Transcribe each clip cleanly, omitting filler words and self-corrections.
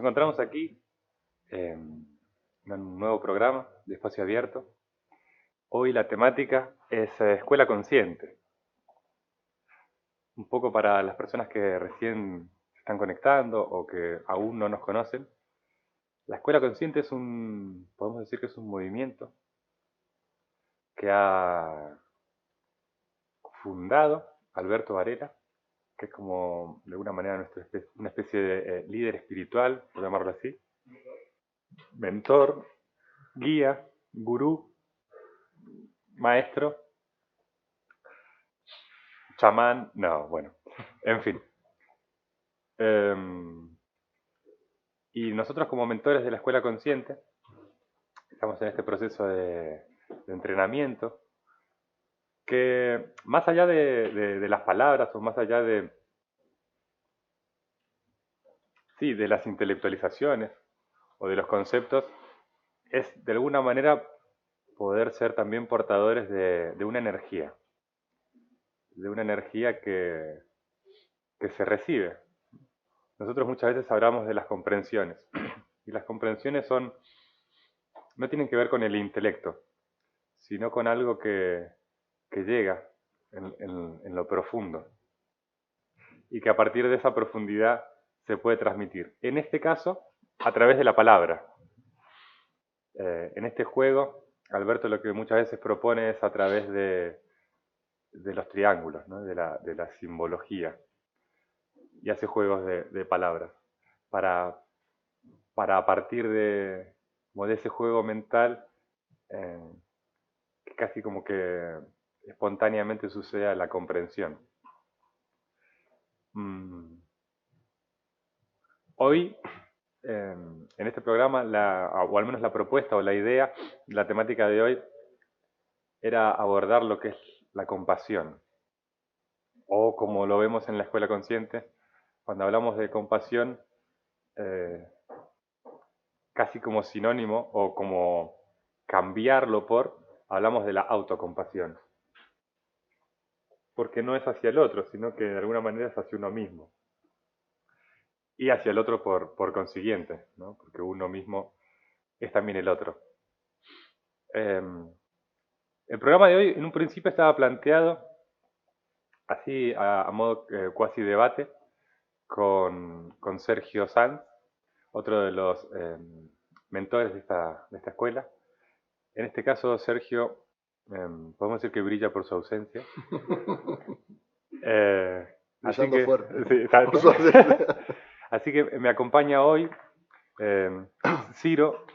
encontramos aquí en un nuevo programa de Espacio Abierto. Hoy la temática es Escuela Consciente. Un poco para las personas que recién se están conectando o que aún no nos conocen. La Escuela Consciente es podemos decir que es un movimiento que ha fundado Alberto Varela, que es como de alguna manera una especie de líder espiritual, por llamarlo así, mentor, guía, gurú, maestro, chamán, no, bueno, en fin. Y nosotros como mentores de la Escuela Consciente, estamos en este proceso de entrenamiento, que más allá de las palabras o más allá sí, de las intelectualizaciones o de los conceptos, es de alguna manera poder ser también portadores de una energía que se recibe. Nosotros muchas veces hablamos de las comprensiones, y las comprensiones no tienen que ver con el intelecto, sino con algo que llega en lo profundo, y que a partir de esa profundidad se puede transmitir. En este caso, a través de la palabra. En este juego, Alberto lo que muchas veces propone es a través de los triángulos, ¿no? de la simbología, y hace juegos de palabras, para a partir como de ese juego mental, que casi como que espontáneamente suceda la comprensión. Hoy, en este programa, o al menos la propuesta o la idea, la temática de hoy, era abordar lo que es la compasión, o como lo vemos en la Escuela Consciente, cuando hablamos de compasión, casi como sinónimo o como cambiarlo hablamos de la autocompasión. Porque no es hacia el otro, sino que de alguna manera es hacia uno mismo. Y hacia el otro por consiguiente, ¿no? Porque uno mismo es también el otro. El programa de hoy en un principio estaba planteado así a modo cuasi debate con Sergio Sanz, otro de los mentores de esta escuela. En este caso, Sergio, podemos decir que brilla por su ausencia. Así que, fuerte. sí, así que me acompaña hoy Ciro,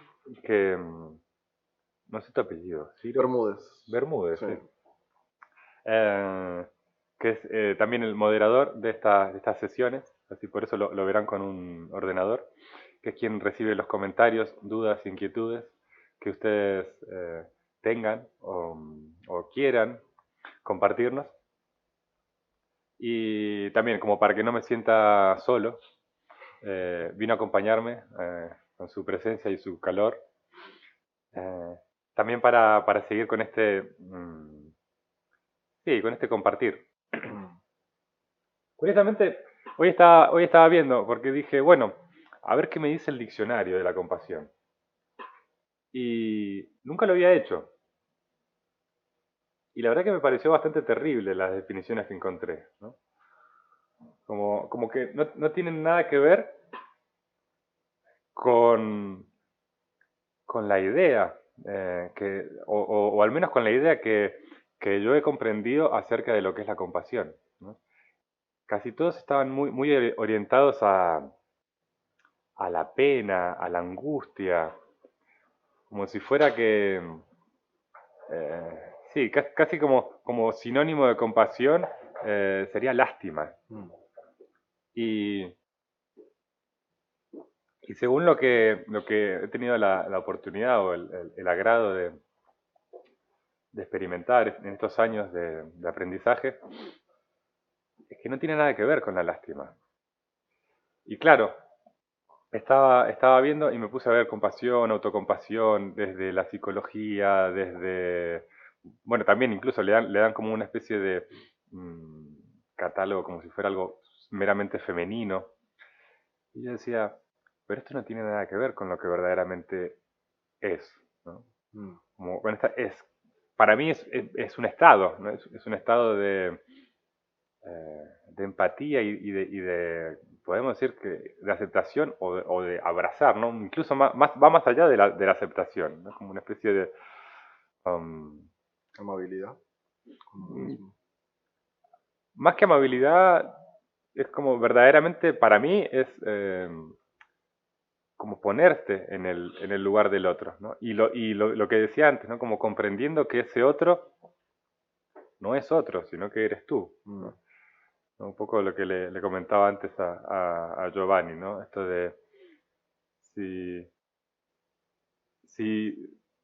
que no sé tu apellido. Ciro Bermúdez, Sí. sí. Que es también el moderador de estas sesiones, así por eso lo verán con un ordenador, que es quien recibe los comentarios, dudas, inquietudes que ustedes tengan o quieran compartirnos. Y también, como para que no me sienta solo, vino a acompañarme con su presencia y su calor. También para seguir con sí, con este compartir. Curiosamente, hoy estaba viendo, porque dije, bueno, a ver qué me dice el diccionario de la compasión. Y nunca lo había hecho. Y la verdad que me pareció bastante terrible las definiciones que encontré, ¿no? Como que no tienen nada que ver con la idea, o al menos con la idea que yo he comprendido acerca de lo que es la compasión, ¿no? Casi todos estaban muy orientados a la pena, a la angustia, como si fuera sí, casi como sinónimo de compasión sería lástima. Y, y según lo que he tenido la oportunidad o el agrado de experimentar en estos años de aprendizaje, es que no tiene nada que ver con la lástima. Y claro, estaba viendo y me puse a ver compasión, autocompasión, desde la psicología, bueno, también incluso le dan como una especie de catálogo, como si fuera algo meramente femenino. Y yo decía, pero esto no tiene nada que ver con lo que verdaderamente es, ¿no? Como, bueno, para mí es un estado, ¿no? Es un estado de empatía podemos decir que de aceptación o de abrazar, ¿no? Incluso va más allá de la aceptación, ¿no? Como una especie de... um, Amabilidad con uno mismo. más que amabilidad, es como verdaderamente para mí es como ponerte en el lugar del otro, ¿no? Lo que decía antes, ¿no? Como comprendiendo que ese otro no es otro, sino que eres tú, ¿no? Un poco lo que le comentaba antes a Giovanni, ¿no? Esto de si,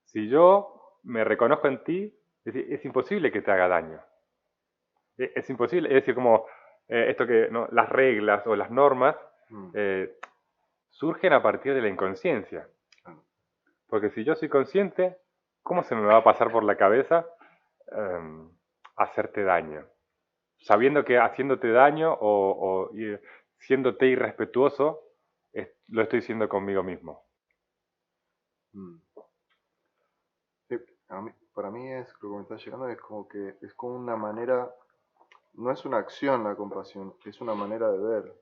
si yo me reconozco en ti, es imposible que te haga daño. Es imposible, es decir, como esto que ¿no? Las reglas o las normas eh, surgen a partir de la inconsciencia. Porque si yo soy consciente, ¿cómo se me va a pasar por la cabeza eh, hacerte daño? Sabiendo que haciéndote daño o siéndote irrespetuoso, lo estoy haciendo conmigo mismo. Sí, para mí es lo que me está llegando, es como que es como una manera, no es una acción la compasión, es una manera de ver.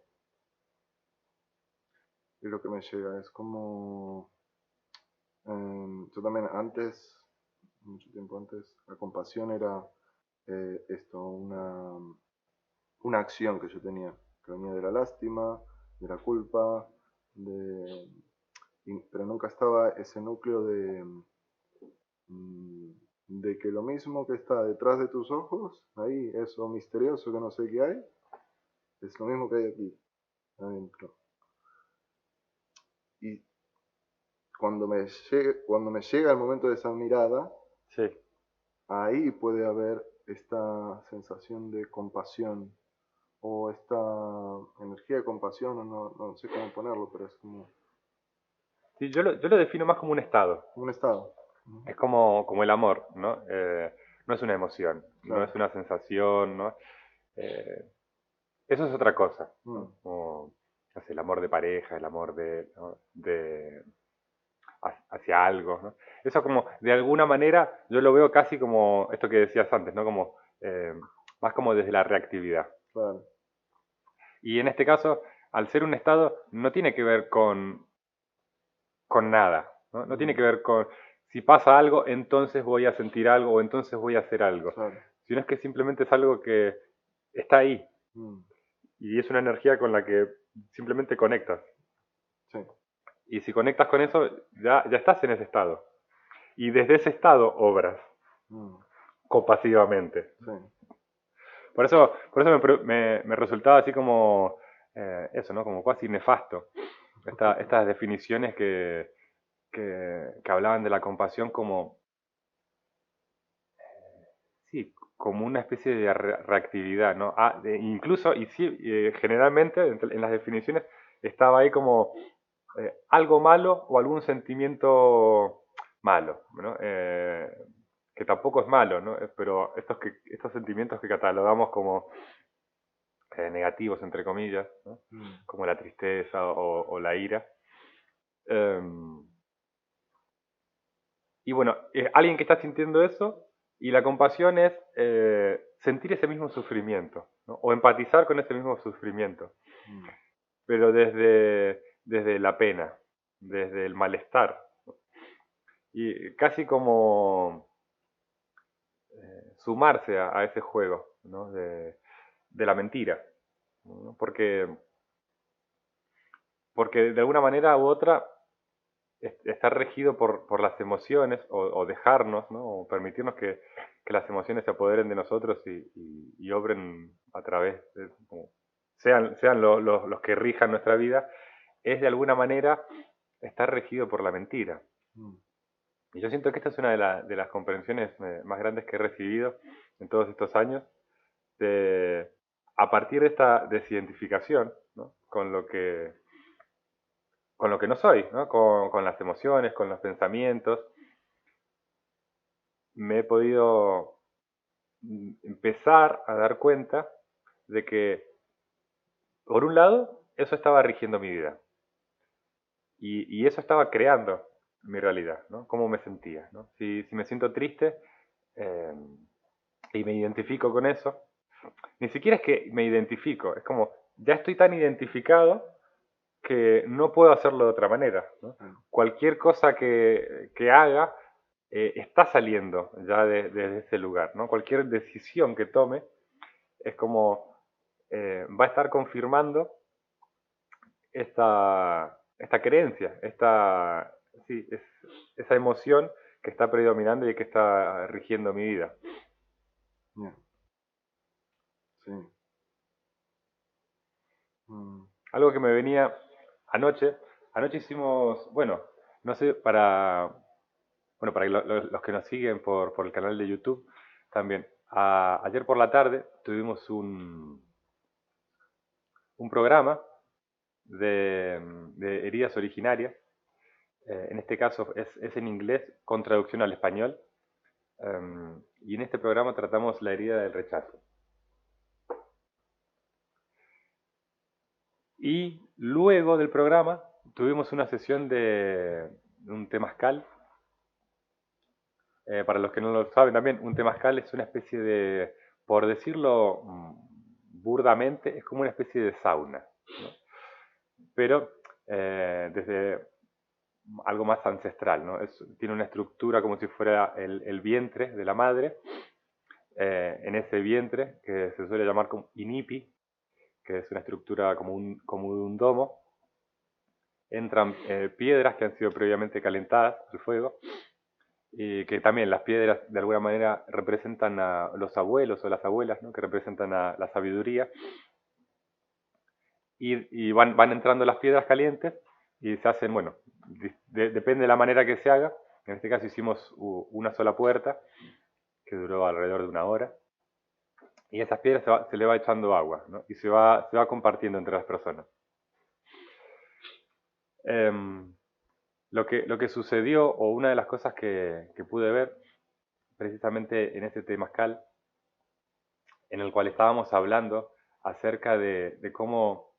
Es lo que me llega, es como yo también antes, mucho tiempo antes, la compasión era una acción que yo tenía, que venía de la lástima, de la culpa, pero nunca estaba ese núcleo mm, de que lo mismo que está detrás de tus ojos, ahí, eso misterioso que no sé qué hay, es lo mismo que hay aquí, adentro. Y cuando me llega el momento de esa mirada, Sí. ahí puede haber esta sensación de compasión o esta energía de compasión, no sé cómo ponerlo, pero es como Sí, yo lo defino más como un estado. un estado. Es como el amor, ¿no? No es una emoción, no Claro. es una sensación, ¿no? Eh, eso es otra cosa, Mm, ¿no? Como, no sé, el amor de pareja, el amor ¿no? Hacia algo, ¿no? Eso como, de alguna manera, yo lo veo casi como esto que decías antes, ¿no? Como, más como desde la reactividad. claro. Y en este caso, al ser un estado, no tiene que ver con nada, ¿no? No tiene Mm, que ver con si pasa algo, entonces voy a sentir algo o entonces voy a hacer algo, claro. sino es que simplemente es algo que está ahí Mm, y es una energía con la que simplemente conectas. sí. Y si conectas con eso, ya estás en ese estado. Y desde ese estado obras Mm, compasivamente. sí. Por eso me resultaba así como eso, ¿no? Como casi nefasto. Estas definiciones que hablaban de la compasión como, sí, como una especie de reactividad, ¿no? Incluso, y sí, generalmente en las definiciones estaba ahí como algo malo o algún sentimiento malo, ¿no? Que tampoco es malo, ¿no? Pero estos sentimientos que catalogamos como negativos, entre comillas, ¿no? Mm, Como la tristeza o la ira. Em, y bueno, alguien que está sintiendo eso y la compasión es sentir ese mismo sufrimiento, ¿no? O empatizar con ese mismo sufrimiento, mm, pero desde la pena, desde el malestar, ¿no? Y casi como sumarse a ese juego, ¿no? De la mentira, ¿no? Porque de alguna manera u otra está regido por las emociones o dejarnos, ¿no? O permitirnos que las emociones se apoderen de nosotros y obren a través de, como sean los que rijan nuestra vida, es de alguna manera estar regido por la mentira. mm, Y yo siento que esta es una de las comprensiones más grandes que he recibido en todos estos años, de, a partir de esta desidentificación, ¿no? Con lo que no soy, ¿no? Con las emociones, con los pensamientos, me he podido empezar a dar cuenta de que, por un lado, eso estaba rigiendo mi vida. y eso estaba creando mi realidad, ¿no? Cómo me sentía, ¿no? Si me siento triste eh, y me identifico con eso, ni siquiera es que me identifico, es como, ya estoy tan identificado que no puedo hacerlo de otra manera, ¿no? Cualquier cosa que haga está saliendo ya desde ese lugar, ¿no? Cualquier decisión que tome es como va a estar confirmando esta creencia, sí, esa emoción que está predominando y que está rigiendo mi vida. Yeah. Sí. Mm. Algo que me venía anoche hicimos, bueno, no sé, bueno, para los que nos siguen por el canal de YouTube, también, ayer por la tarde tuvimos un programa de heridas originarias. En este caso es en inglés con traducción al español. Y en este programa tratamos la herida del rechazo. Y luego del programa tuvimos una sesión de un temazcal. Para los que no lo saben también, un temazcal es una especie de, por decirlo burdamente, es como una especie de sauna, ¿no? Pero desde algo más ancestral, ¿no? Tiene una estructura como si fuera el vientre de la madre. En ese vientre, que se suele llamar como inipi, que es una estructura como de un domo, entran piedras que han sido previamente calentadas al fuego, y que también las piedras de alguna manera representan a los abuelos o las abuelas, ¿no? Que representan a la sabiduría, y van entrando las piedras calientes y se hacen, bueno, depende de la manera que se haga. En este caso hicimos una sola puerta que duró alrededor de 1 hora, y a esas piedras se le va echando agua, ¿no? Y se va compartiendo entre las personas. Lo que sucedió, o una de las cosas que pude ver precisamente en ese temazcal, en el cual estábamos hablando acerca de cómo,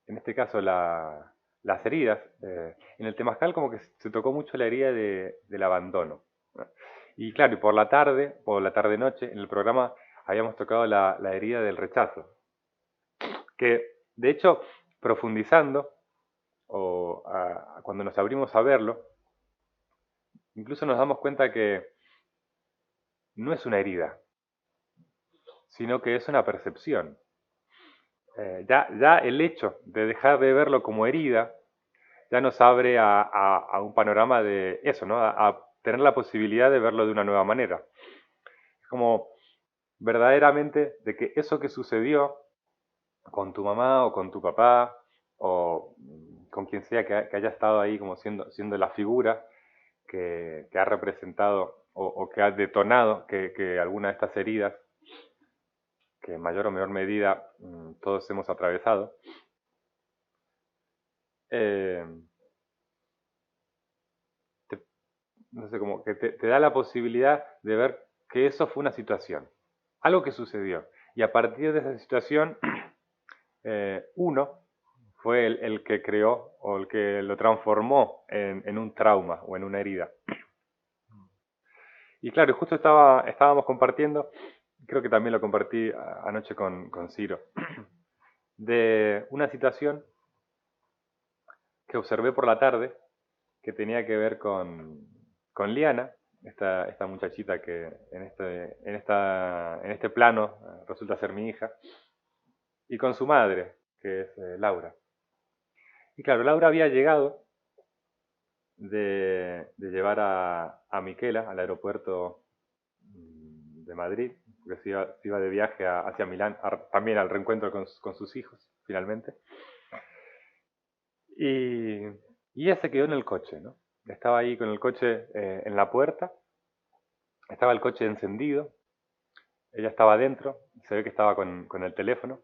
en este caso, las heridas, en el temazcal como que se tocó mucho la herida del abandono, ¿no? Y claro, y por la tarde-noche, en el programa habíamos tocado la herida del rechazo, que de hecho, profundizando, cuando nos abrimos a verlo, incluso nos damos cuenta que no es una herida, sino que es una percepción. Ya el hecho de dejar de verlo como herida ya nos abre a un panorama de eso, ¿no? A tener la posibilidad de verlo de una nueva manera. Es como verdaderamente de que eso que sucedió con tu mamá o con tu papá o con quien sea que haya estado ahí como siendo la figura que ha representado o que ha detonado que alguna de estas heridas, que en mayor o menor medida todos hemos atravesado, eh, no sé, como que te da la posibilidad de ver que eso fue una situación, algo que sucedió. Y a partir de esa situación, uno fue el que creó o el que lo transformó en un trauma o en una herida. Y claro, justo estábamos compartiendo, creo que también lo compartí anoche con Ciro, de una situación que observé por la tarde que tenía que ver con Liana, esta muchachita que en este plano resulta ser mi hija, y con su madre, que es Laura. Y claro, Laura había llegado de llevar a Miquela al aeropuerto de Madrid, porque se iba de viaje hacia Milán, también al reencuentro con sus hijos, finalmente. Y ella se quedó en el coche, ¿no? Estaba ahí con el coche en la puerta, estaba el coche encendido, ella estaba dentro, se ve que estaba con el teléfono,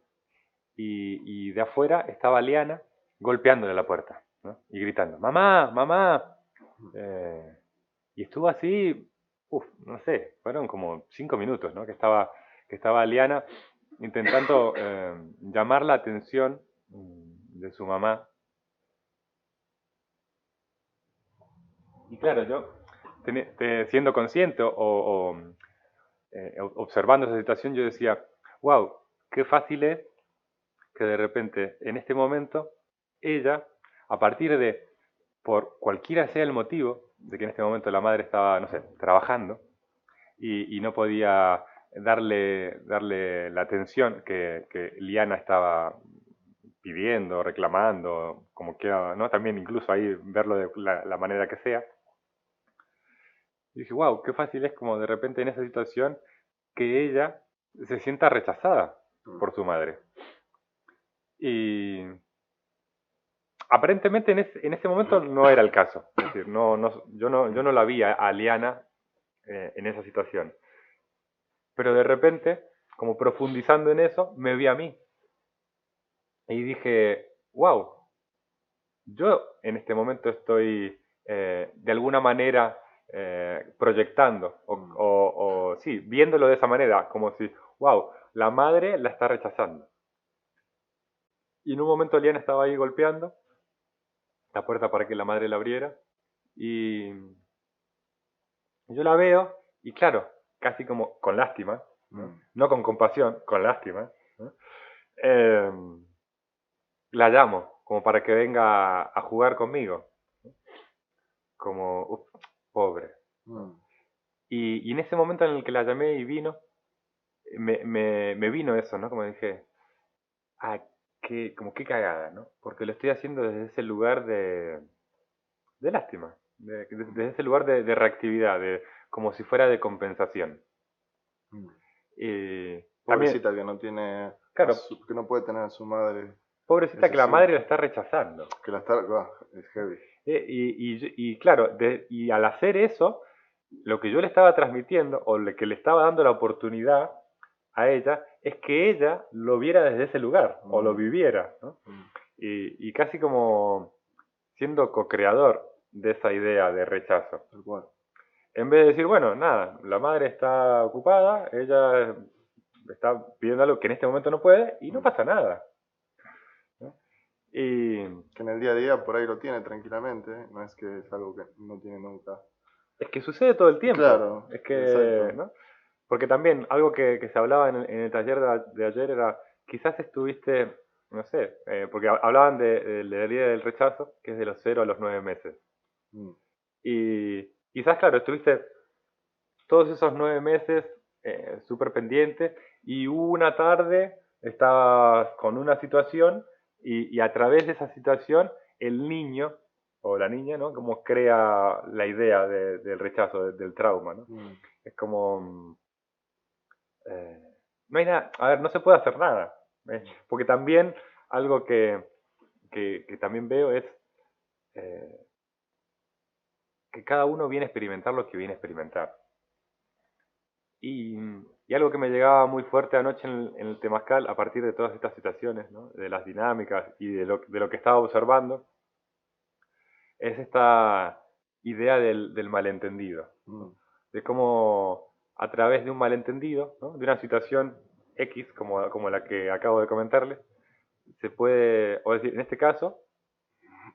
y de afuera estaba Liana golpeándole la puerta, ¿no? Y gritando, mamá, mamá. Y estuvo así, no sé, fueron como 5 minutos, ¿no? Que estaba Liana intentando llamar la atención de su mamá Y claro, yo siendo consciente observando esa situación, yo decía, wow, qué fácil es que de repente, en este momento, ella, a partir de, por cualquiera sea el motivo, de que en este momento la madre estaba, no sé, trabajando y no podía darle la atención que Liana estaba pidiendo, reclamando, como quiera, ¿no? También incluso ahí verlo de la manera que sea. Y dije, wow, qué fácil es como de repente en esa situación que ella se sienta rechazada por su madre. Y aparentemente en ese momento no era el caso. Es decir, yo no la vi a Liana en esa situación. Pero de repente, como profundizando en eso, me vi a mí. Y dije, wow, yo en este momento estoy de alguna manera proyectando, sí, viéndolo de esa manera, como si, wow, la madre la está rechazando. Y en un momento Liana estaba ahí golpeando la puerta para que la madre la abriera. Y yo la veo, y claro, casi como con lástima, ¿no? No con compasión, con lástima, ¿no? Eh, la llamo como para que venga a jugar conmigo, como, pobre. Y en ese momento en el que la llamé y vino, me vino eso, ¿no? Como dije, ah, como qué cagada, ¿no? Porque lo estoy haciendo desde ese lugar de lástima, desde ese lugar de reactividad, como si fuera de compensación. También, Pobrecita que no tiene, claro, que no puede tener a su madre. pobrecita Eso que la sí, madre la está rechazando. que la está, es heavy. Y claro, y al hacer eso, lo que yo le estaba transmitiendo, o que le estaba dando la oportunidad a ella, es que ella lo viera desde ese lugar, o lo viviera, ¿no? Y casi como siendo co-creador de esa idea de rechazo. En vez de decir, bueno, nada, la madre está ocupada, ella está pidiendo algo que en este momento no puede, y no pasa nada, ¿no? Y Que en el día a día por ahí lo tiene tranquilamente, no es que es algo que no tiene nunca. es que sucede todo el tiempo. Claro, Es que, exacto. ¿no? Porque también algo que se hablaba en el taller de ayer era, quizás estuviste, no sé, porque hablaban de la herida del rechazo, que es de los 0 a los 9 meses. Y quizás, claro, estuviste todos esos 9 meses súper pendiente y una tarde estabas con una situación y a través de esa situación el niño o la niña, ¿no? Como crea la idea del rechazo, del trauma, ¿no? Es como, eh, no hay nada, a ver, no se puede hacer nada, porque también algo que también veo es eh, que cada uno viene a experimentar lo que viene a experimentar. Y, y algo que me llegaba muy fuerte anoche en el Temazcal, a partir de todas estas situaciones, ¿no? De las dinámicas y de lo que estaba observando, es esta idea del malentendido, ¿no? De cómo a través de un malentendido, ¿no? De una situación X como la que acabo de comentarle, se puede, o decir, en este caso,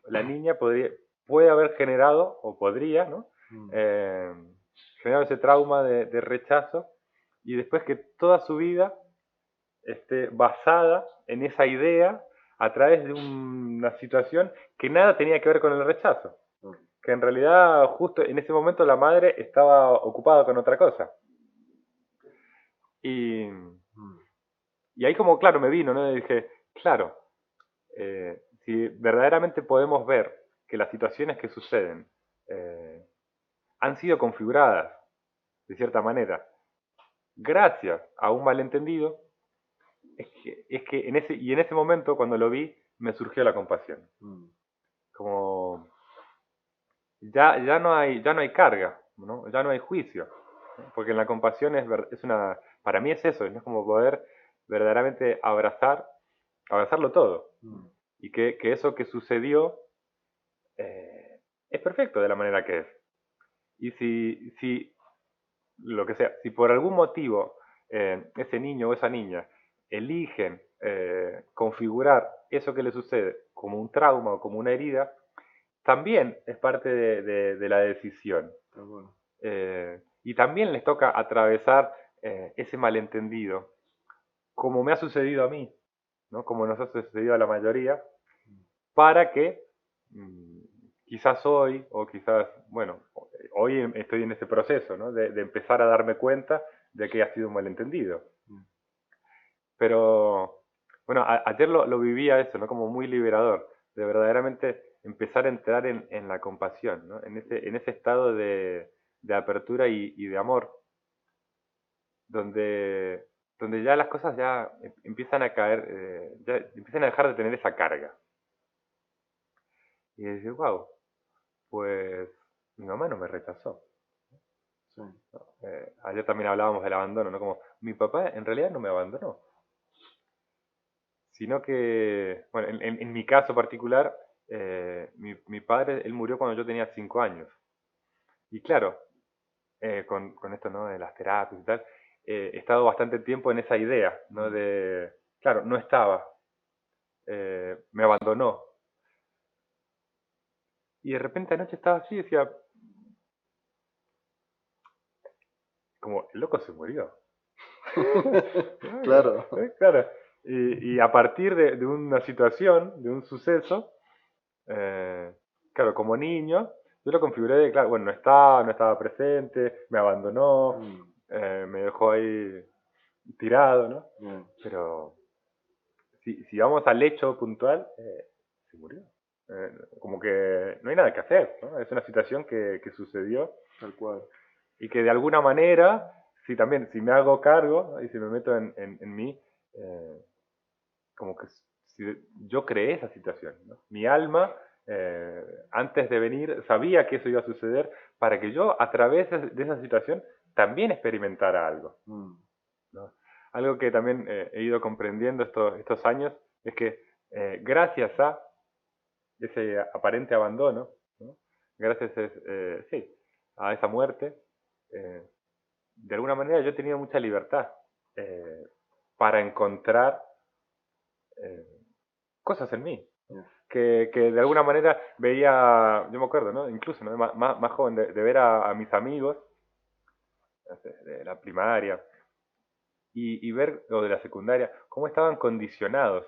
la niña puede haber generado, o podría, ¿no? Eh, generar ese trauma de rechazo y después que toda su vida esté basada en esa idea a través de una situación que nada tenía que ver con el rechazo. Que en realidad justo en ese momento la madre estaba ocupada con otra cosa. Y, y ahí como, claro, me vino, ¿no? Y dije, claro, si verdaderamente podemos ver que las situaciones que suceden han sido configuradas de cierta manera gracias a un malentendido, es que en ese momento cuando lo vi me surgió la compasión. Como ya no hay carga, ¿no? Ya no hay juicio, ¿no? Porque en la compasión es una, para mí es eso, es como poder verdaderamente abrazarlo todo. Y que eso que sucedió es perfecto de la manera que es. Y si lo que sea, si por algún motivo ese niño o esa niña eligen configurar eso que le sucede como un trauma o como una herida, también es parte de la decisión. Está bueno. Y también les toca atravesar ese malentendido, como me ha sucedido a mí, ¿no? Como nos ha sucedido a la mayoría, para que quizás hoy, o quizás, bueno, hoy estoy en ese proceso, ¿no? De empezar a darme cuenta de que ha sido un malentendido. Pero, bueno, ayer lo vivía eso, ¿no? Como muy liberador, de verdaderamente empezar a entrar en la compasión, ¿no? En ese estado de apertura y de amor, donde, donde ya las cosas ya empiezan a caer, ya empiezan a dejar de tener esa carga. Y decir, wow, pues mi mamá no me rechazó. Sí. Ayer también hablábamos del abandono, ¿no? Como mi papá en realidad no me abandonó, sino que, bueno, en mi caso particular, mi padre, él murió cuando yo tenía 5 años. Y claro, con esto, ¿no? De las terapias y tal, he estado bastante tiempo en esa idea, ¿no? De, claro, no estaba, me abandonó. Y de repente anoche estaba así y decía, como, el loco se murió. Claro. Claro. Y a partir de una situación, de un suceso, claro, como niño, yo lo configuré de, claro, bueno, no estaba presente, me abandonó, me dejó ahí tirado, ¿no? Pero si vamos al hecho puntual, se murió. Como que no hay nada que hacer, ¿no? Es una situación que sucedió Tal cual. y que de alguna manera, si también, si me hago cargo, ¿no? Y si me meto en mí, como que si yo creé esa situación, ¿no? Mi alma, antes de venir, sabía que eso iba a suceder para que yo, a través de esa situación, también experimentara algo, ¿no? Algo que también he ido comprendiendo estos años es que gracias a ese aparente abandono, ¿no? Gracias sí, a esa muerte, eh, de alguna manera yo he tenido mucha libertad eh, para encontrar eh, cosas en mí, ¿no? Que de alguna manera veía, yo me acuerdo, ¿no? Incluso, ¿no? Más joven, de ver a mis amigos, no sé, de la primaria, y ver, o de la secundaria, cómo estaban condicionados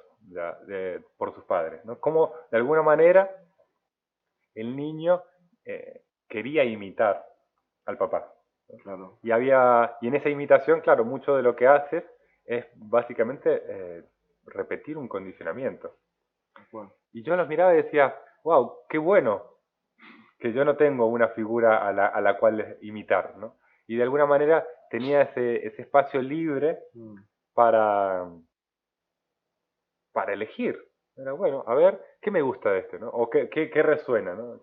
por sus padres, ¿no? Cómo, de alguna manera, el niño quería imitar al papá. Claro. Y en esa imitación, claro, mucho de lo que haces es básicamente repetir un condicionamiento. Bueno. Y yo los miraba y decía, wow, qué bueno que yo no tengo una figura a la cual imitar, ¿no? Y de alguna manera tenía ese espacio libre para, para elegir. Era bueno, a ver, ¿qué me gusta de este, no? O qué resuena, ¿no?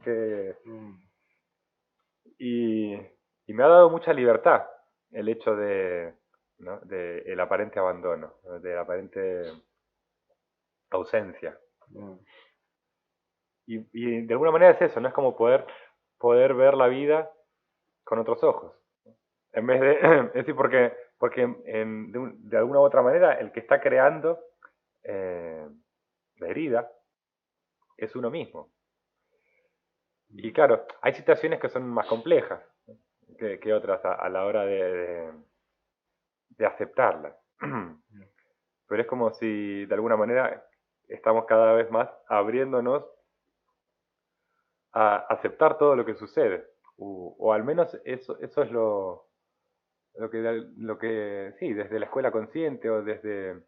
Y, y me ha dado mucha libertad el hecho ¿no? de el aparente abandono, ¿no? De la aparente ausencia. Y de alguna manera es eso, ¿no? Es como poder ver la vida con otros ojos. En vez de, es decir, porque de alguna u otra manera el que está creando la herida es uno mismo. Y claro, hay situaciones que son más complejas que otras a la hora de aceptarlas. Pero es como si de alguna manera estamos cada vez más abriéndonos a aceptar todo lo que sucede. O al menos eso es lo que, sí, desde la escuela consciente o desde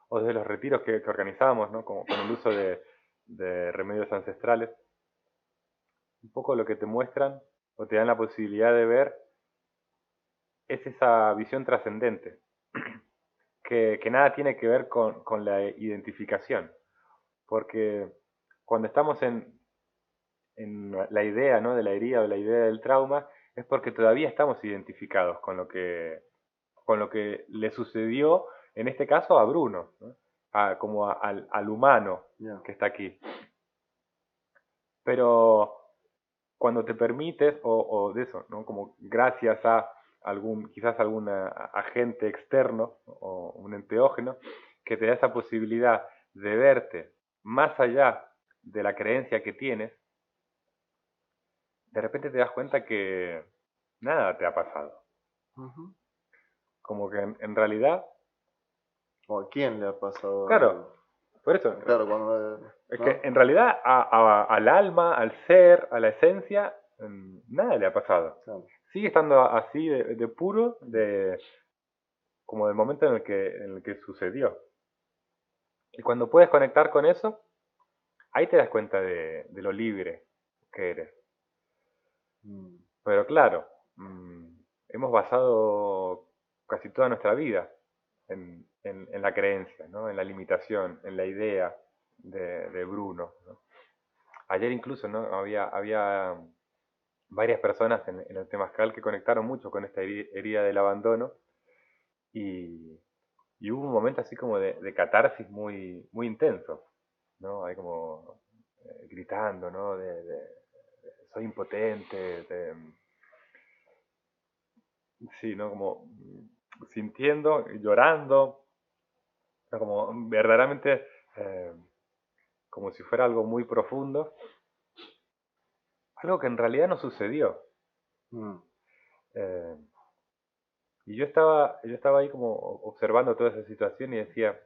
los retiros que organizamos, ¿no? Como con el uso de remedios ancestrales, un poco lo que te muestran o te dan la posibilidad de ver es esa visión trascendente, que nada tiene que ver con la identificación, porque cuando estamos en la idea, ¿no? De la herida o la idea del trauma, es porque todavía estamos identificados con lo que le sucedió, en este caso a Bruno, ¿no? Como al humano que está aquí. Pero cuando te permites, o de eso, ¿no? Como gracias a quizás algún agente externo o un enteógeno que te da esa posibilidad de verte más allá de la creencia que tienes, de repente te das cuenta que nada te ha pasado. Ujú. Como que en realidad, ¿O a quién le ha pasado claro, algo? por eso, Claro, cuando... es ¿no? que en realidad al alma, al ser, a la esencia, nada le ha pasado. Claro. Sigue estando así de puro, como del momento en el que sucedió. Y cuando puedes conectar con eso, ahí te das cuenta de lo libre que eres. Mm. Pero claro, hemos basado casi toda nuestra vida en la creencia, ¿no? En la limitación, en la idea de Bruno, ¿no? Ayer incluso, ¿no? Había varias personas en el Temazcal que conectaron mucho con esta herida del abandono y, y hubo un momento así como de catarsis muy intenso, ¿no? Ahí como gritando, ¿no? Soy impotente, sí, ¿no? Como sintiendo, llorando, ¿no? Como verdaderamente como si fuera algo muy profundo, algo que en realidad no sucedió. Mm. Eh, y yo estaba ahí como observando toda esa situación y decía,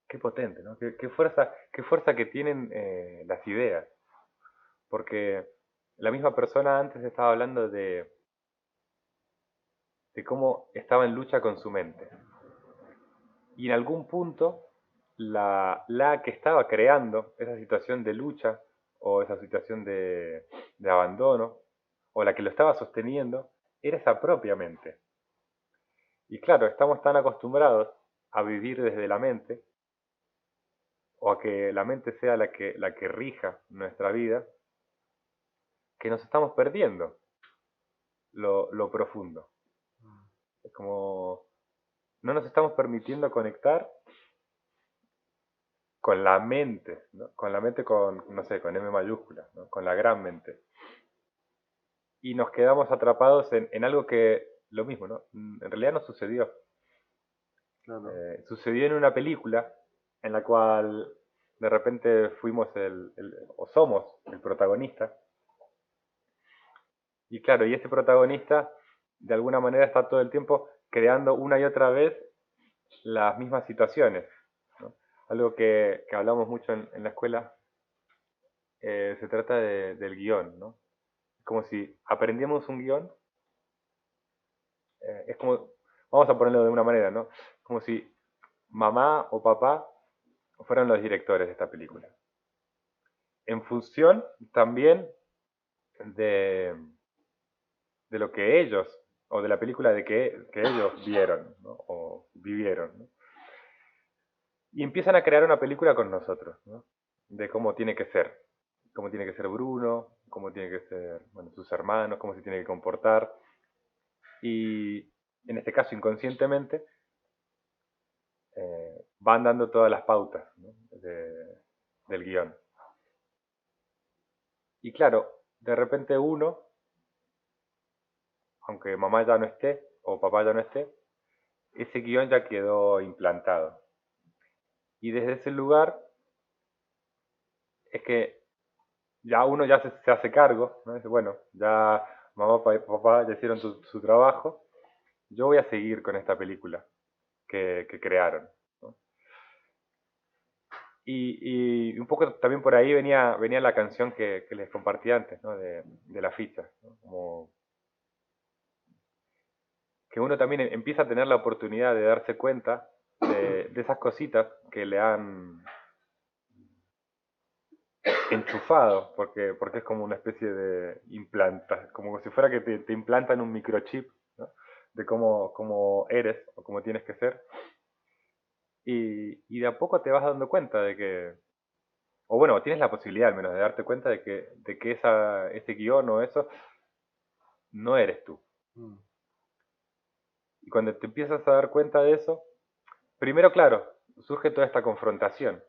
qué potente, ¿no? Qué fuerza que tienen las ideas. Porque la misma persona antes estaba hablando de cómo estaba en lucha con su mente. Y en algún punto, la que estaba creando esa situación de lucha o esa situación de abandono, o la que lo estaba sosteniendo, era esa propia mente. Y claro, estamos tan acostumbrados a vivir desde la mente, o a que la mente sea la que rija nuestra vida, que nos estamos perdiendo lo profundo. Es como no nos estamos permitiendo conectar con la mente, ¿no? Con la mente no sé, con M mayúscula, ¿no? Con la gran mente. Y nos quedamos atrapados en algo que, lo mismo, ¿no? En realidad no sucedió. Claro. Sucedió en una película en la cual de repente fuimos o somos el protagonista. Y claro, y ese protagonista de alguna manera está todo el tiempo creando una y otra vez las mismas situaciones, ¿no? Algo que hablamos mucho en la escuela, se trata del guión, ¿no? Como si aprendíamos un guión, es como, vamos a ponerlo de una manera, ¿no? Como si mamá o papá fueran los directores de esta película. En función también de, de lo que ellos, o de la película que ellos vieron, ¿no? O vivieron, ¿no? Y empiezan a crear una película con nosotros, ¿no? De cómo tiene que ser Bruno, cómo tiene que ser, bueno, sus hermanos, cómo se tiene que comportar. Y en este caso, inconscientemente, van dando todas las pautas, ¿no? Del guión. Y claro, de repente uno, aunque mamá ya no esté o papá ya no esté, ese guión ya quedó implantado. Y desde ese lugar es que ya uno ya se hace cargo, ¿no? Dice, bueno, ya mamá y papá ya hicieron su trabajo, yo voy a seguir con esta película que crearon, ¿no? Y un poco también por ahí venía la canción que les compartí antes, ¿no? De la ficha, ¿no? Como que uno también empieza a tener la oportunidad de darse cuenta de esas cositas que le han enchufado, porque es como una especie de implanta, como si fuera que te implantan un microchip, ¿no? De cómo eres o cómo tienes que ser. Y de a poco te vas dando cuenta de que, o bueno, tienes la posibilidad al menos de darte cuenta de que ese guión o eso no eres tú. Mm. Y cuando te empiezas a dar cuenta de eso, primero, claro, surge toda esta confrontación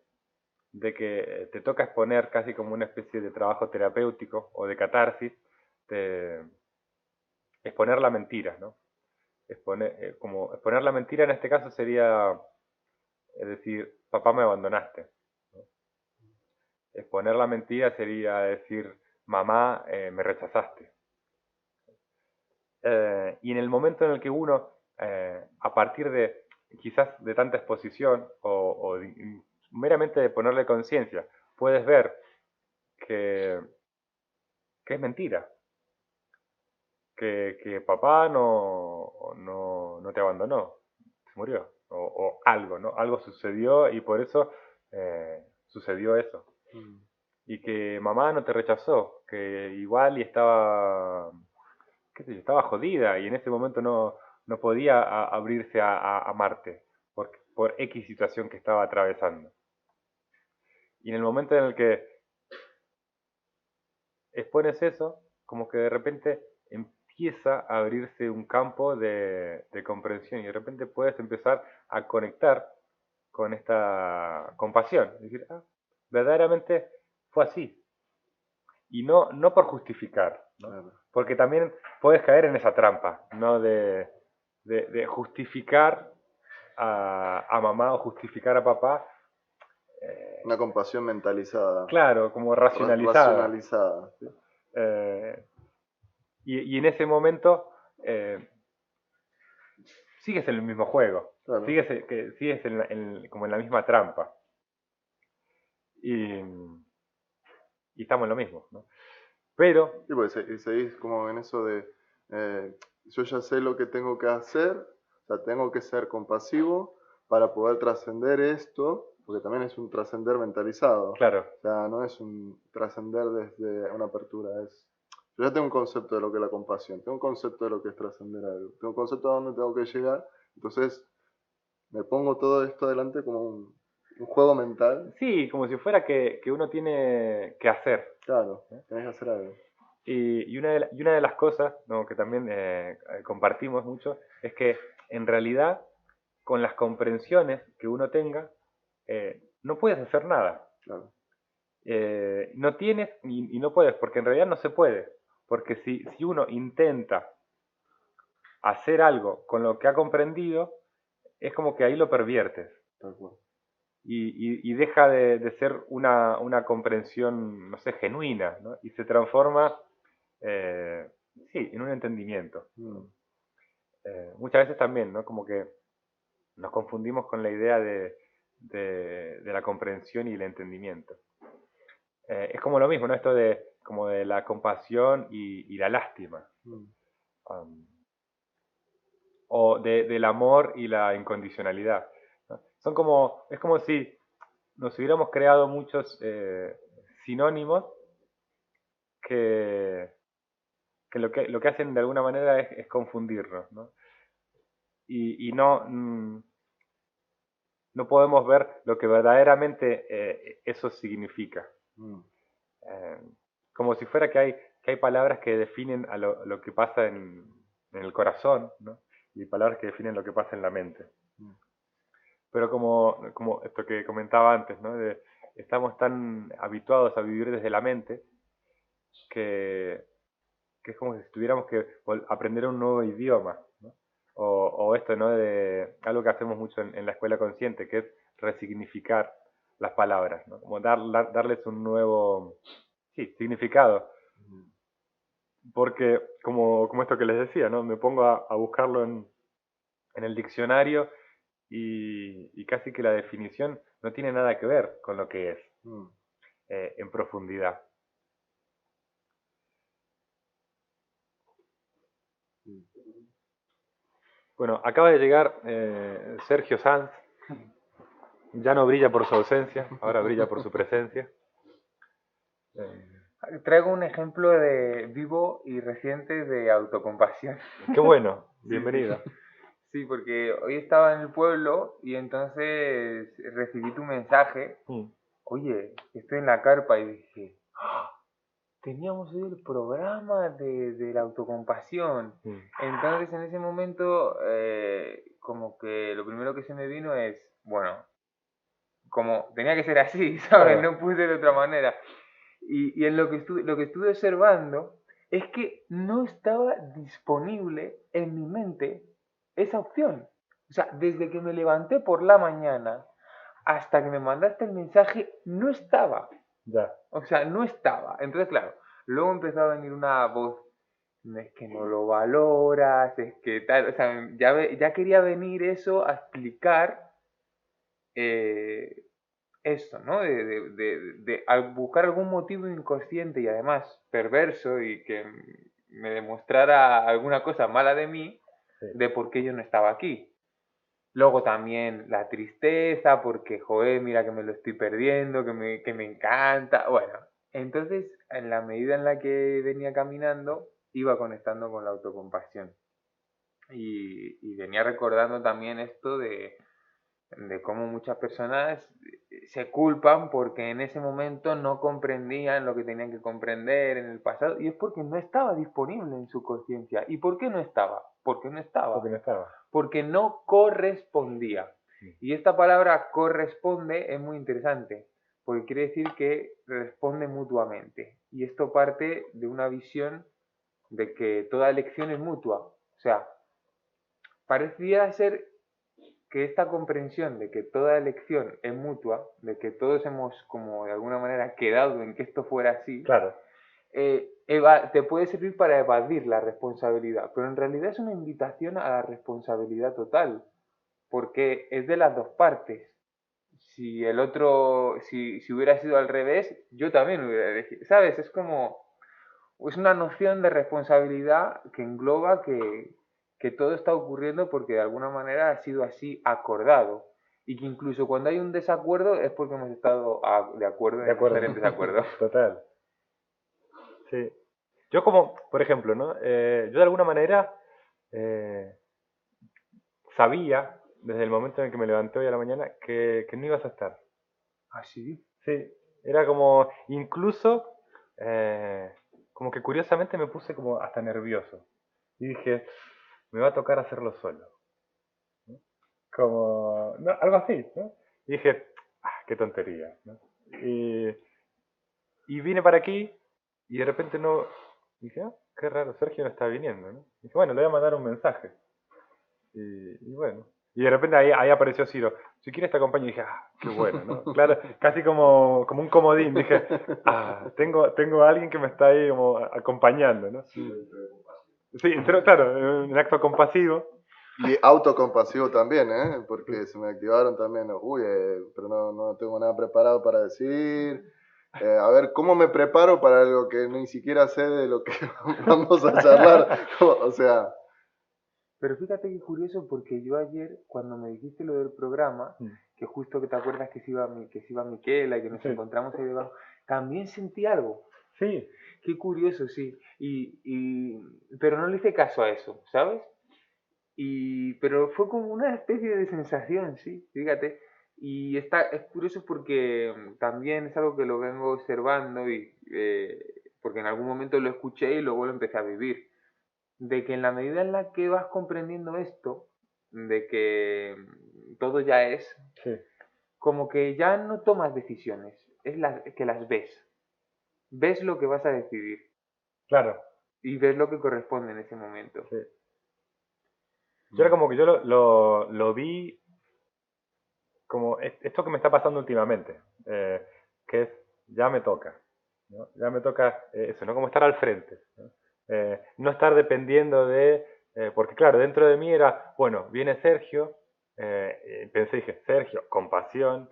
de que te toca exponer casi como una especie de trabajo terapéutico o de catarsis, de exponer la mentira, ¿no? Como exponer la mentira en este caso sería, es decir, papá me abandonaste, ¿no? Exponer la mentira sería decir, mamá, me rechazaste. Y en el momento en el que uno, a partir de quizás de tanta exposición meramente de ponerle conciencia, puedes ver que, que es mentira, que papá no te abandonó, se murió, o algo, ¿no? Algo sucedió y por eso sucedió eso. Y que mamá no te rechazó, que igual y estaba, qué sé yo, estaba jodida y en ese momento no podía abrirse a amarte por X situación que estaba atravesando. Y en el momento en el que expones eso, como que de repente empieza a abrirse un campo de comprensión y de repente puedes empezar a conectar con esta compasión. Es decir, verdaderamente fue así. Y no por justificar, ¿no? Claro. Porque también puedes caer en esa trampa, ¿no? De justificar a mamá o justificar a papá, Una compasión mentalizada, claro, como racionalizada. racionalizada. ¿Sí? Eh, y en ese momento sigues en el mismo juego, Claro. sigues como en la misma trampa. Y, y estamos en lo mismo, ¿no? Pero, Sí, porque seguís como en eso de, yo ya sé lo que tengo que hacer, o sea, tengo que ser compasivo para poder trascender esto, porque también es un trascender mentalizado. claro, O sea, no es un trascender desde una apertura, yo ya tengo un concepto de lo que es la compasión, tengo un concepto de lo que es trascender algo, tengo un concepto de dónde tengo que llegar, entonces me pongo todo esto adelante como un juego mental. sí, como si fuera que uno tiene que hacer. Claro, tenés que hacer algo. Y una de las cosas, ¿no? Que también compartimos mucho es que en realidad con las comprensiones que uno tenga no puedes hacer nada. Claro, No tienes y no puedes, porque en realidad no se puede. Porque si uno intenta hacer algo con lo que ha comprendido, es como que ahí lo perviertes. tal cual. Y deja de ser una comprensión, no sé, genuina, ¿no? Y se transforma, eh, sí, en un entendimiento. Mm. Muchas veces también, ¿no? Como que nos confundimos con la idea de la comprensión y el entendimiento. Es como lo mismo, ¿no? Esto como de la compasión y la lástima. Mm. Um, o del amor y la incondicionalidad, ¿no? Es como si nos hubiéramos creado muchos sinónimos que, lo que hacen de alguna manera es confundirnos, ¿no? Y no podemos ver lo que verdaderamente eso significa. Mm. Eh, Como si fuera que hay palabras que definen a lo que pasa en el corazón, ¿no? Y palabras que definen lo que pasa en la mente. Mm. Pero como esto que comentaba antes, ¿no? Estamos tan habituados a vivir desde la mente que, que es como si tuviéramos que aprender un nuevo idioma, ¿no? O esto, ¿no? De algo que hacemos mucho en la escuela consciente, que es resignificar las palabras, ¿no? Como darles un nuevo, sí, significado. Mm. Porque, como esto que les decía, ¿no? Me pongo a buscarlo en el diccionario y casi que la definición no tiene nada que ver con lo que es Mm. en profundidad. Mm. Bueno, acaba de llegar Sergio Sanz. Ya no brilla por su ausencia, ahora brilla por su presencia. Traigo un ejemplo de vivo y reciente de autocompasión. Qué bueno, Sí, bienvenido. Sí, porque hoy estaba en el pueblo y entonces recibí tu mensaje. Mm, Oye, estoy en la carpa y dije, "Ah, teníamos hoy el programa de la autocompasión". mm, Entonces en ese momento como que lo primero que se me vino es, bueno, como tenía que ser así, ¿sabes? claro. No puse de otra manera. Y en lo que estuve observando es que no estaba disponible en mi mente esa opción. O sea, desde que me levanté por la mañana hasta que me mandaste el mensaje, no estaba. Ya. O sea, no estaba. Entonces, claro, luego empezó a venir una voz, no es que no lo valoras, es que tal, o sea, ya quería venir eso a explicar eh, esto, ¿no? Al buscar algún motivo inconsciente y además perverso y que me demostrara alguna cosa mala de mí, Sí. de por qué yo no estaba aquí. Luego también la tristeza, porque, joder, mira que me lo estoy perdiendo, que me encanta. Bueno, entonces, en la medida en la que venía caminando, iba conectando con la autocompasión. Y venía recordando también esto de cómo muchas personas se culpan porque en ese momento no comprendían lo que tenían que comprender en el pasado y es porque no estaba disponible en su conciencia. ¿Y por qué no estaba? Porque no estaba. Porque no estaba. Porque no correspondía. Y esta palabra corresponde es muy interesante, porque quiere decir que responde mutuamente. Y esto parte de una visión de que toda elección es mutua. O sea, parecía ser que esta comprensión de que toda elección es mutua, de que todos hemos como de alguna manera quedado en que esto fuera así, Claro. te puede servir para evadir la responsabilidad, pero en realidad es una invitación a la responsabilidad total, porque es de las dos partes. Si el otro, si hubiera sido al revés, yo también hubiera elegido, ¿sabes? Es una noción de responsabilidad que engloba que todo está ocurriendo porque de alguna manera ha sido así acordado. Y que incluso cuando hay un desacuerdo es porque hemos estado de acuerdo De en acuerdo. estar en desacuerdo. Total. Sí. Yo como, por ejemplo, ¿no? Yo de alguna manera eh, sabía, desde el momento en que me levanté hoy a la mañana, que no ibas a estar. Así. Sí, era como, incluso, como que curiosamente me puse como hasta nervioso. Y dije, me va a tocar hacerlo solo. Como, no, algo así, ¿no? Y dije, qué tontería, ¿no? Y, y vine para aquí y de repente no, dije, qué raro, Sergio no está viniendo, ¿no? Dije, bueno, le voy a mandar un mensaje. Y bueno, y de repente ahí apareció Ciro. Si quieres te acompaño y dije, qué bueno, ¿no? Claro, casi como un comodín. Dije, tengo a alguien que me está ahí como acompañando, ¿no? Sí, pero claro, un acto compasivo. Y autocompasivo también, ¿eh? Porque se me activaron también, uy, pero no tengo nada preparado para decir. A ver, ¿cómo me preparo para algo que ni siquiera sé de lo que vamos a charlar? O sea, Pero fíjate que curioso porque yo ayer, cuando me dijiste lo del programa, Mm. que justo que te acuerdas que se iba Miquela y que nos Sí. encontramos ahí debajo, también sentí algo. Sí, Qué curioso, sí. Pero no le hice caso a eso, ¿sabes? Pero fue como una especie de sensación, sí, fíjate. Es curioso porque también es algo que lo vengo observando porque en algún momento lo escuché y luego lo empecé a vivir. De que en la medida en la que vas comprendiendo esto, de que todo ya es, sí, como que ya no tomas decisiones, que las ves. Ves lo que vas a decidir claro. y ves lo que corresponde en ese momento. Sí. Yo era como que yo lo vi como esto que me está pasando últimamente, que es, ya me toca, ¿no? Ya me toca eso, ¿no? Como estar al frente, ¿no? No estar dependiendo porque claro, dentro de mí era, bueno, viene Sergio, pensé, dije, Sergio, compasión,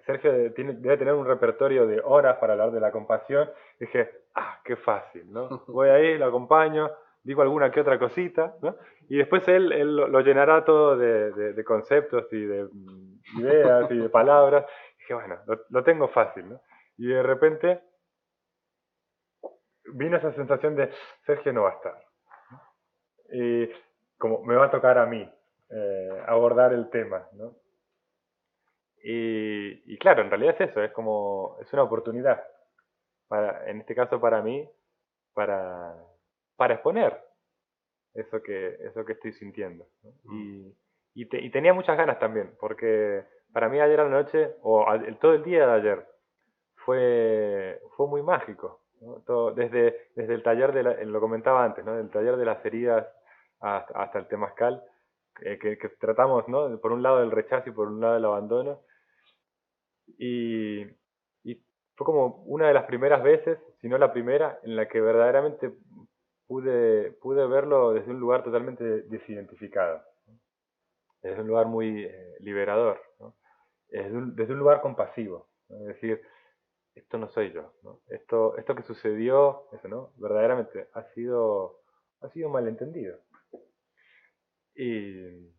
Sergio debe tener un repertorio de horas para hablar de la compasión, dije, qué fácil, ¿no? Voy ahí, lo acompaño, digo alguna que otra cosita, ¿no? Y después él lo llenará todo de conceptos y de ideas y de palabras. Y dije, bueno, lo tengo fácil, ¿no? Y de repente vino esa sensación de Sergio no va a estar. Y como me va a tocar a mí abordar el tema, ¿no? Y claro, en realidad es eso, es una oportunidad, en este caso para mí, para, para exponer eso que estoy sintiendo, ¿no? Y tenía muchas ganas también, porque para mí ayer a la noche, todo el día de ayer, fue muy mágico, ¿no? Desde el taller, lo comentaba antes, ¿no? Del taller de las heridas hasta el temazcal, que tratamos, ¿no? Por un lado el rechazo y por un lado el abandono, y, y fue como una de las primeras veces, si no la primera, en la que verdaderamente pude verlo desde un lugar totalmente desidentificado, desde un lugar muy liberador, ¿no? Desde un lugar compasivo, ¿no? Es decir, esto no soy yo, ¿no? Esto que sucedió, eso, ¿no? Verdaderamente ha sido malentendido. Y,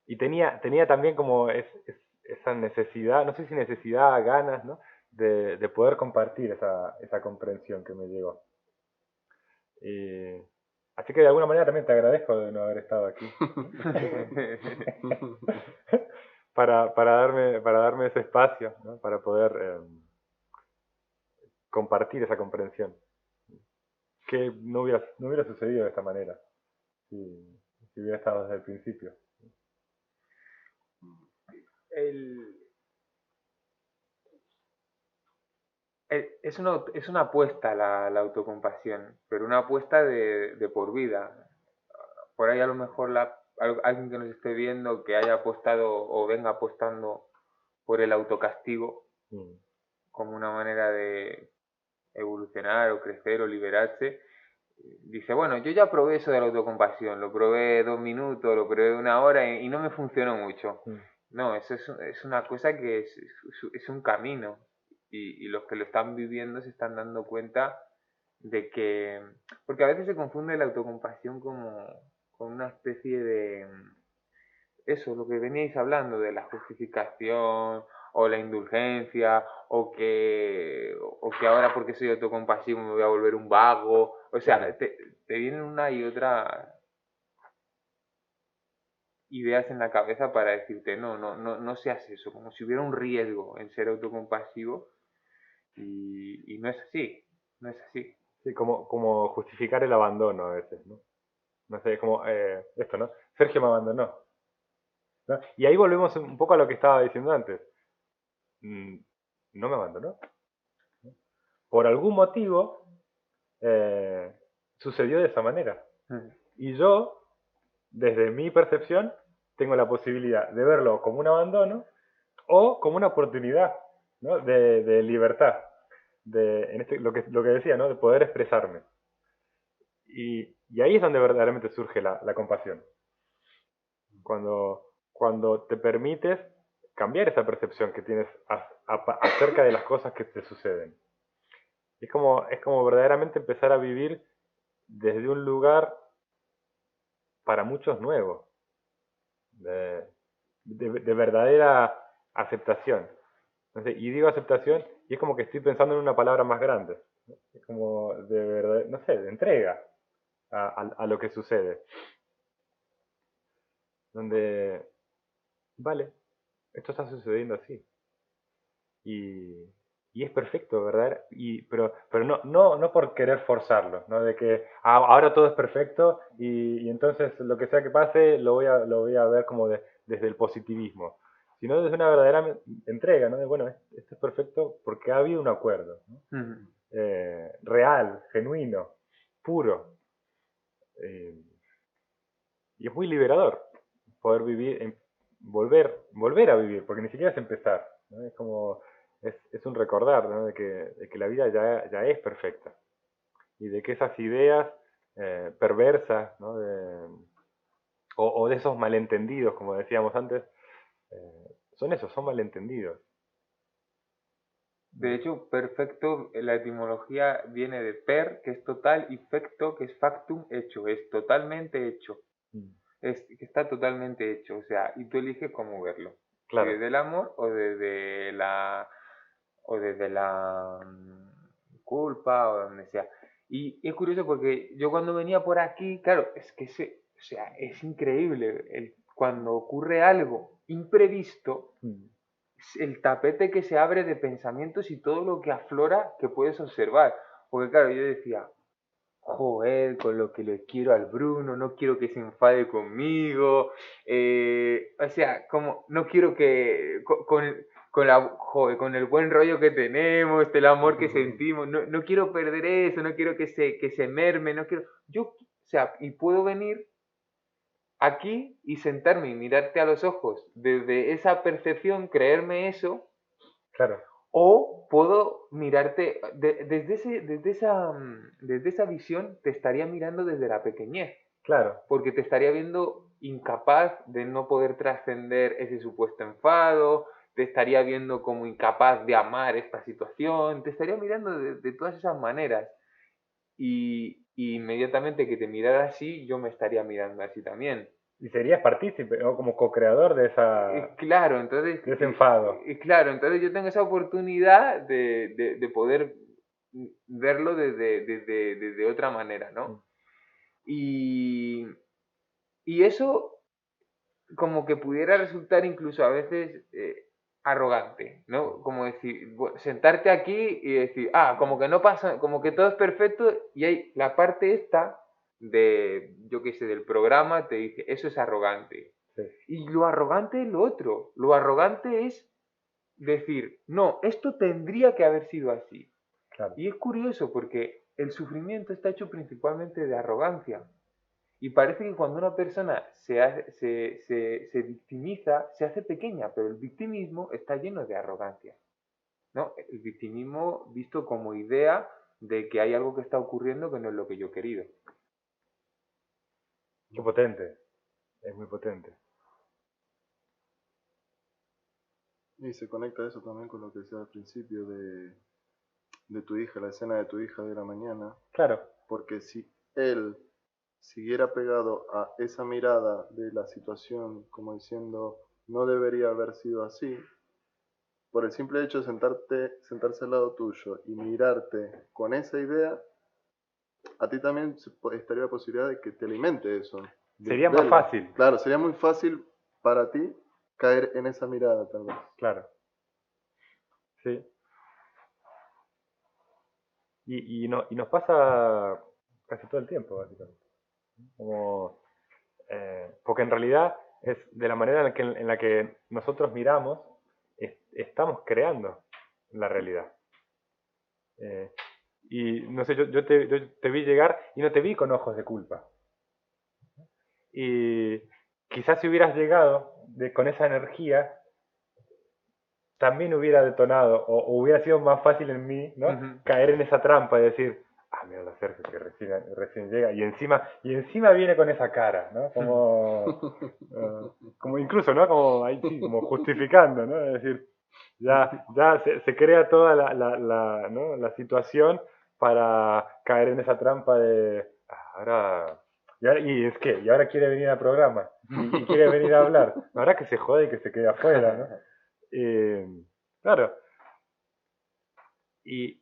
y tenía también como esa necesidad, no sé si necesidad, ganas, ¿no? De poder compartir esa comprensión que me llegó. Y, así que de alguna manera también te agradezco de no haber estado aquí. para darme ese espacio, ¿no? Para poder compartir esa comprensión. Que no hubiera sucedido de esta manera si hubiera estado desde el principio. El- es una apuesta la autocompasión, pero una apuesta de por vida. Por ahí a lo mejor alguien que nos esté viendo que haya apostado o venga apostando por el autocastigo Mm. como una manera de evolucionar o crecer o liberarse, dice, bueno, yo ya probé eso de la autocompasión, lo probé 2 minutos, lo probé 1 hora y no me funcionó mucho. Mm. No, eso es una cosa que es un camino y los que lo están viviendo se están dando cuenta de que, porque a veces se confunde la autocompasión como con una especie de, eso, lo que veníais hablando de la justificación o la indulgencia o que ahora porque soy autocompasivo me voy a volver un vago. O sea, Claro. te vienen una y otra ideas en la cabeza para decirte no seas eso, como si hubiera un riesgo en ser autocompasivo y no es así, no es así. Sí, como justificar el abandono a veces, ¿no? No sé, como esto, ¿no? Sergio me abandonó, ¿no? Y ahí volvemos un poco a lo que estaba diciendo antes. Mm, No me abandonó. Por algún motivo eh, sucedió de esa manera. Y yo, desde mi percepción, tengo la posibilidad de verlo como un abandono o como una oportunidad, ¿no? de libertad, lo que decía, ¿no? De poder expresarme. Y ahí es donde verdaderamente surge la compasión. Cuando te permites cambiar esa percepción que tienes acerca de las cosas que te suceden. Es como verdaderamente empezar a vivir desde un lugar para muchos nuevo, de, de verdadera aceptación. Entonces, y digo aceptación y es como que estoy pensando en una palabra más grande. ¿No? Es como de verdad, no sé, de entrega a lo que sucede. Donde, vale, esto está sucediendo así. Y, y es perfecto, ¿verdad? Pero no por querer forzarlo, ¿no? De que ahora todo es perfecto y entonces lo que sea que pase lo voy a ver como desde el positivismo, sino desde una verdadera entrega, ¿no? De, bueno, esto es perfecto porque ha habido un acuerdo, ¿no? Real, genuino, puro. eh, y es muy liberador poder vivir, volver a vivir, porque ni siquiera es empezar, ¿no? Es como, es un recordar, ¿no? de que la vida ya es perfecta y de que esas ideas perversas, ¿no? O de esos malentendidos, como decíamos antes, son esos, son malentendidos. De hecho, perfecto, la etimología viene de per, que es total, y fecto, que es factum, hecho, es totalmente hecho, Mm. es que está totalmente hecho, o sea, y tú eliges cómo verlo, si Claro. desde el amor o desde la culpa o donde sea. Y es curioso porque yo cuando venía por aquí, claro, es que o sea, es increíble cuando ocurre algo imprevisto, Mm. el tapete que se abre de pensamientos y todo lo que aflora que puedes observar. Porque claro, yo decía, joder, con lo que le quiero al Bruno, no quiero que se enfade conmigo, o sea, como no quiero que con el buen rollo que tenemos, el amor que sentimos, no quiero perder eso, no quiero que se merme, no quiero, o sea, y puedo venir aquí y sentarme y mirarte a los ojos desde esa percepción, creerme eso, Claro. O puedo mirarte, desde esa visión te estaría mirando desde la pequeñez, Claro, porque te estaría viendo incapaz de no poder trascender ese supuesto enfado, te estaría viendo como incapaz de amar esta situación, te estaría mirando de todas esas maneras. Y inmediatamente que te mirara así, yo me estaría mirando así también. y serías partícipe o como co-creador de esa, Claro, entonces, de ese enfado. claro, entonces yo tengo esa oportunidad de poder verlo desde otra manera, ¿no? Y, y eso como que pudiera resultar incluso a veces arrogante, ¿no? Como decir, sentarte aquí y decir, ah, como que no pasa, como que todo es perfecto y hay la parte esta de, yo qué sé, del programa te dice, eso es arrogante. Sí, Y lo arrogante es lo otro, lo arrogante es decir, no, esto tendría que haber sido así. claro. Y es curioso porque el sufrimiento está hecho principalmente de arrogancia. Y parece que cuando una persona se victimiza, se hace pequeña, pero el victimismo está lleno de arrogancia, ¿no? El victimismo visto como idea de que hay algo que está ocurriendo que no es lo que yo he querido. Qué potente, es muy potente. Y se conecta eso también con lo que decía al principio de tu hija, la escena de tu hija de la mañana, Claro, porque si él siguiera pegado a esa mirada de la situación, como diciendo, no debería haber sido así, por el simple hecho de sentarse al lado tuyo y mirarte con esa idea, a ti también estaría la posibilidad de que te alimente eso, de sería más verlo. fácil, Claro, sería muy fácil para ti caer en esa mirada, tal vez. claro. Sí. Y nos pasa casi todo el tiempo, básicamente. Como, porque en realidad es de la manera en la que nosotros miramos, estamos creando la realidad. Eh, y no sé, yo te vi llegar y no te vi con ojos de culpa. Y quizás si hubieras llegado con esa energía, también hubiera detonado o hubiera sido más fácil en mí, ¿no? Ujú. Caer en esa trampa de decir, ah, mira la Sergio que recién llega y encima viene con esa cara, ¿no? Como incluso, ¿no? Como ahí sí, como justificando, ¿no? Es decir, ya se crea toda ¿no? la situación para caer en esa trampa de, "Ah, ahora, y es que, y ahora quiere venir al programa, y quiere venir a hablar, ahora que se jode y que se quede afuera, ¿no? Eh, claro, y,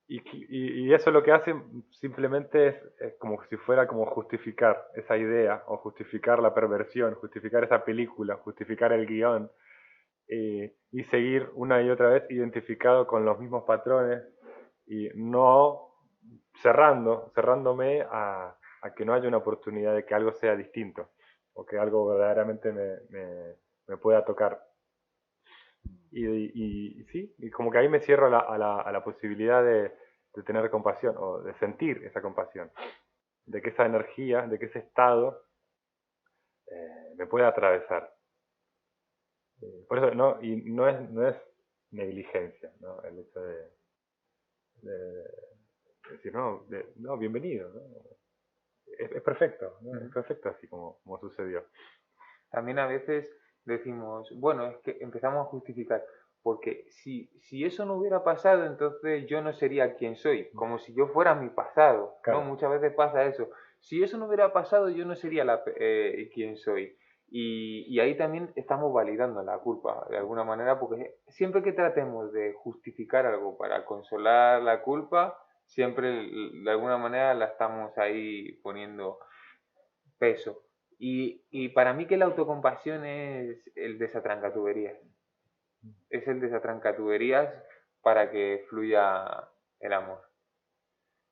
y eso lo que hace simplemente es como si fuera como justificar esa idea, o justificar la perversión, justificar esa película, justificar el guión, y seguir una y otra vez identificado con los mismos patrones y no cerrándome a que no haya una oportunidad de que algo sea distinto o que algo verdaderamente me pueda tocar. Y sí, y como que ahí me cierro a la posibilidad de tener compasión o de sentir esa compasión, de que esa energía, de que ese estado me pueda atravesar. Por eso y no es negligencia, ¿no? El hecho de decir, no, no, bienvenido, ¿no? Es perfecto, ¿no? Es Ujú. perfecto así como sucedió. También a veces decimos, bueno, es que empezamos a justificar, porque si eso no hubiera pasado, entonces yo no sería quien soy, como si yo fuera mi pasado, ¿no? Claro, Muchas veces pasa eso. Si eso no hubiera pasado, yo no sería quien soy. Y ahí también estamos validando la culpa, de alguna manera, porque siempre que tratemos de justificar algo para consolar la culpa, siempre de alguna manera la estamos ahí poniendo peso. Y para mí que la autocompasión es el desatrancatuberías. Es el desatrancatuberías para que fluya el amor.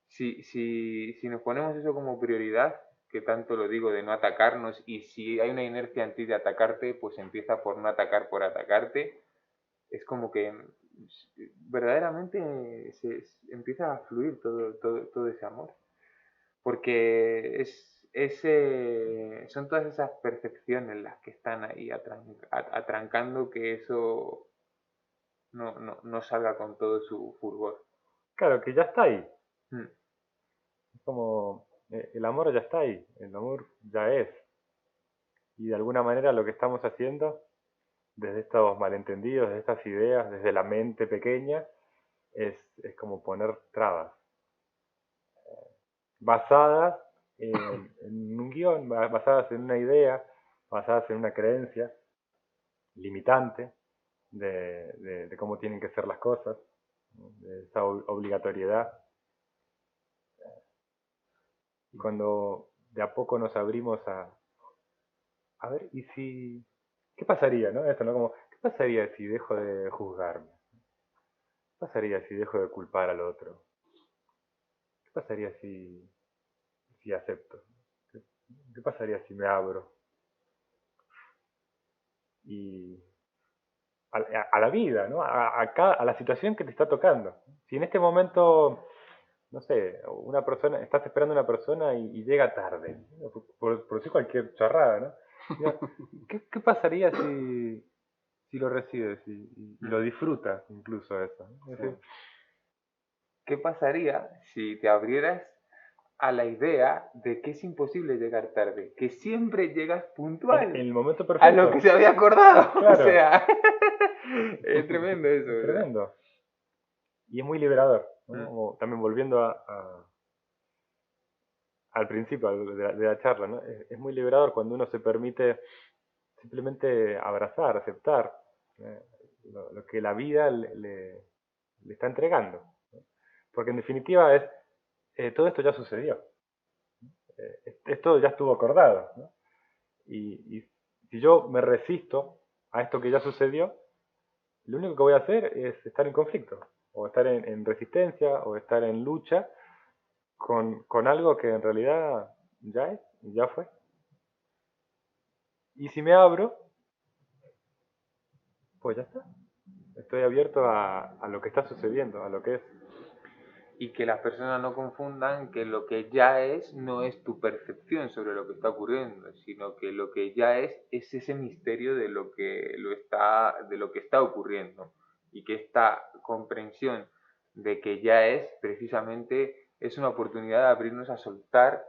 Si nos ponemos eso como prioridad, que tanto lo digo de no atacarnos, y si hay una inercia en ti de atacarte, pues empieza por no atacar por atacarte, es como que verdaderamente empieza a fluir todo ese amor. Porque son todas esas percepciones las que están ahí atrancando que eso no salga con todo su fulgor. Claro, que ya está ahí. Mm. Es como, el amor ya está ahí, el amor ya es. Y de alguna manera lo que estamos haciendo, desde estos malentendidos, desde estas ideas, desde la mente pequeña, es como poner trabas, basadas en un guión, basadas en una idea, basadas en una creencia limitante de cómo tienen que ser las cosas, ¿no? De esa obligatoriedad. Y cuando de a poco nos abrimos a ver, ¿y si, qué pasaría, no? Esto, ¿no? Como, ¿qué pasaría si dejo de juzgarme? ¿Qué pasaría si dejo de culpar al otro? ¿Qué pasaría si acepto? ¿Qué, qué pasaría si me abro? Y a la vida, ¿no? A la situación que te está tocando. Si en este momento, no sé, una persona, estás esperando a una persona y llega tarde, ¿no? Por decir cualquier charrada, ¿no? Digo, ¿qué pasaría si lo recibes y lo disfrutas incluso eso? ¿No? Es decir, ¿Qué pasaría si te abrieras a la idea de que es imposible llegar tarde, que siempre llegas en puntual el momento a lo que perfecto, se había acordado? O claro, sea, es tremendo eso, es ¿verdad? tremendo. Y es muy liberador, ¿no? Mm. Como también volviendo al principio de la charla, ¿no? Es muy liberador cuando uno se permite simplemente abrazar, aceptar eh, lo que la vida le está entregando. ¿No? Porque en definitiva todo esto ya sucedió, esto ya estuvo acordado. ¿No? Y si yo me resisto a esto que ya sucedió, lo único que voy a hacer es estar en conflicto, o estar en resistencia, o estar en lucha con algo que en realidad ya es, ya fue. Y si me abro, pues ya está. Estoy abierto a lo que está sucediendo, a lo que es. Y que las personas no confundan que lo que ya es no es tu percepción sobre lo que está ocurriendo, sino que lo que ya es ese misterio de de lo que está ocurriendo. Y que esta comprensión de que ya es precisamente es una oportunidad de abrirnos a soltar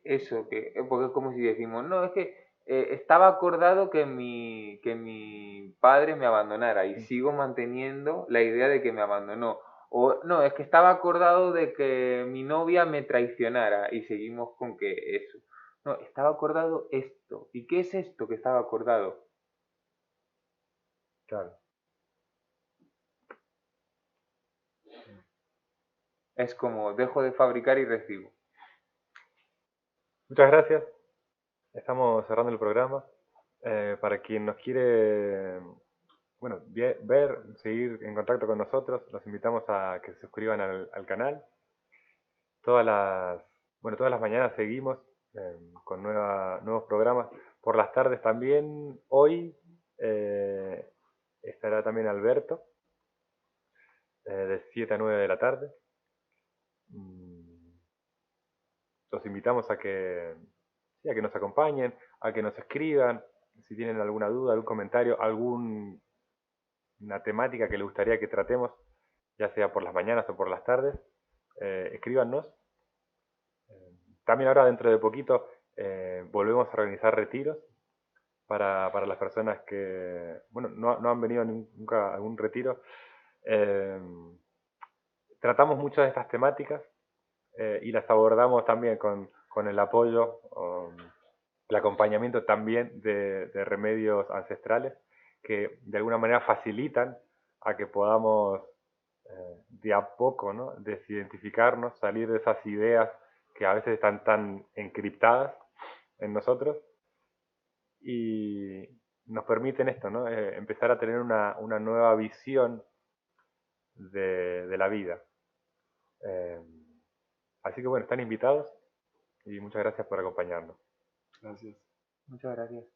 eso, porque es como si decimos, no, es que estaba acordado que mi padre me abandonara y sigo manteniendo la idea de que me abandonó. O no, es que estaba acordado de que mi novia me traicionara y seguimos con que eso. No, estaba acordado esto. ¿Y qué es esto que estaba acordado? Claro. Es como dejo de fabricar y recibo. Muchas gracias. Estamos cerrando el programa. Para quien nos quiere, bueno, ver, seguir en contacto con nosotros, los invitamos a que se suscriban al canal. Todas las mañanas seguimos con nuevos programas. Por las tardes también. Hoy estará también Alberto, de 7 a 9 de la tarde. Mm, Los invitamos sí, a que nos acompañen, a que nos escriban, si tienen alguna duda, algún comentario, alguna temática que les gustaría que tratemos, ya sea por las mañanas o por las tardes, escríbanos. También ahora, dentro de poquito, volvemos a organizar retiros para las personas que, bueno, no han venido nunca a algún retiro. Eh, Tratamos muchas de estas temáticas y las abordamos también con el apoyo, el acompañamiento también de remedios ancestrales que de alguna manera facilitan a que podamos de a poco, ¿no? Desidentificarnos, salir de esas ideas que a veces están tan encriptadas en nosotros y nos permiten esto, ¿no? Empezar a tener una nueva visión de la vida. Eh, Así que bueno, están invitados y muchas gracias por acompañarnos. Gracias. Muchas gracias.